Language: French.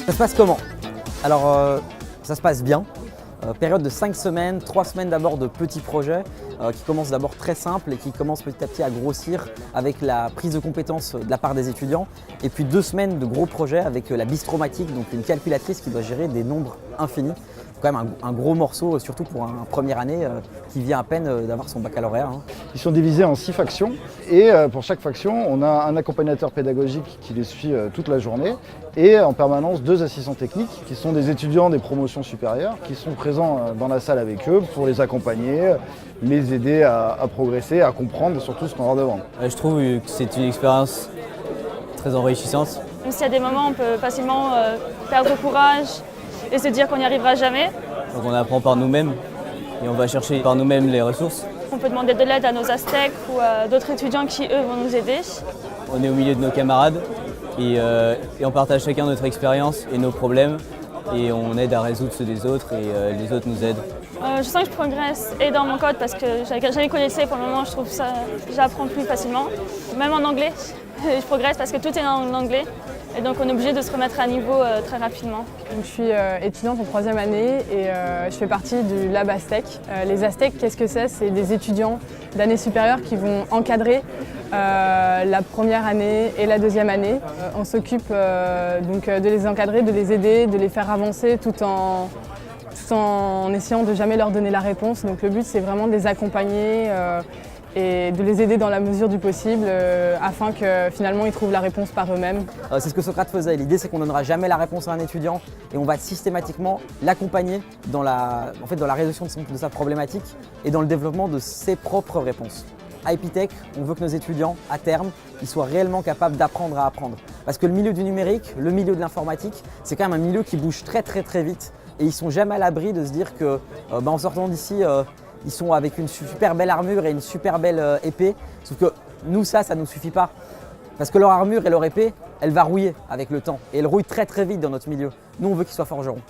Ça se passe comment? Alors, ça se passe bien. Période de 5 semaines, 3 semaines d'abord de petits projets qui commencent d'abord très simples et qui commencent petit à petit à grossir avec la prise de compétences de la part des étudiants. Et puis 2 semaines de gros projets avec la bistromatique, donc une calculatrice qui doit gérer des nombres infinis. Quand même un gros morceau, surtout pour un première année qui vient à peine d'avoir son baccalauréat. Ils sont divisés en 6 factions et pour chaque faction, on a un accompagnateur pédagogique qui les suit toute la journée et en permanence 2 assistants techniques qui sont des étudiants des promotions supérieures qui sont présents dans la salle avec eux pour les accompagner, les aider à progresser, à comprendre surtout ce qu'on leur demande. Je trouve que c'est une expérience très enrichissante. Même s'il y a des moments où on peut facilement perdre courage et se dire qu'on n'y arrivera jamais. Donc on apprend par nous-mêmes et on va chercher par nous-mêmes les ressources. On peut demander de l'aide à nos Aztèques ou à d'autres étudiants qui, eux, vont nous aider. On est au milieu de nos camarades et on partage chacun notre expérience et nos problèmes et on aide à résoudre ceux des autres et les autres nous aident. Je sens que je progresse et dans mon code parce que j'avais connaissé pour le moment, je trouve ça, j'apprends plus facilement. Même en anglais, je progresse parce que tout est en anglais. Et donc on est obligé de se remettre à niveau très rapidement. Donc, je suis étudiante en 3e année et je fais partie du Lab Aztec. Les Aztèques, qu'est-ce que c'est? C'est des étudiants d'année supérieure qui vont encadrer la première année et la 2e année. On s'occupe donc de les encadrer, de les aider, de les faire avancer tout en essayant de jamais leur donner la réponse. Donc le but c'est vraiment de les accompagner et de les aider dans la mesure du possible afin que finalement ils trouvent la réponse par eux-mêmes. C'est ce que Socrate faisait. L'idée c'est qu'on ne donnera jamais la réponse à un étudiant et on va systématiquement l'accompagner dans la résolution de sa problématique et dans le développement de ses propres réponses. À Epitech, on veut que nos étudiants, à terme, ils soient réellement capables d'apprendre à apprendre. Parce que le milieu du numérique, le milieu de l'informatique, c'est quand même un milieu qui bouge très vite et ils sont jamais à l'abri de se dire que en sortant d'ici, ils sont avec une super belle armure et une super belle épée. Sauf que nous, ça ne nous suffit pas. Parce que leur armure et leur épée, elle va rouiller avec le temps. Et elle rouille très vite dans notre milieu. Nous, on veut qu'ils soient forgerons.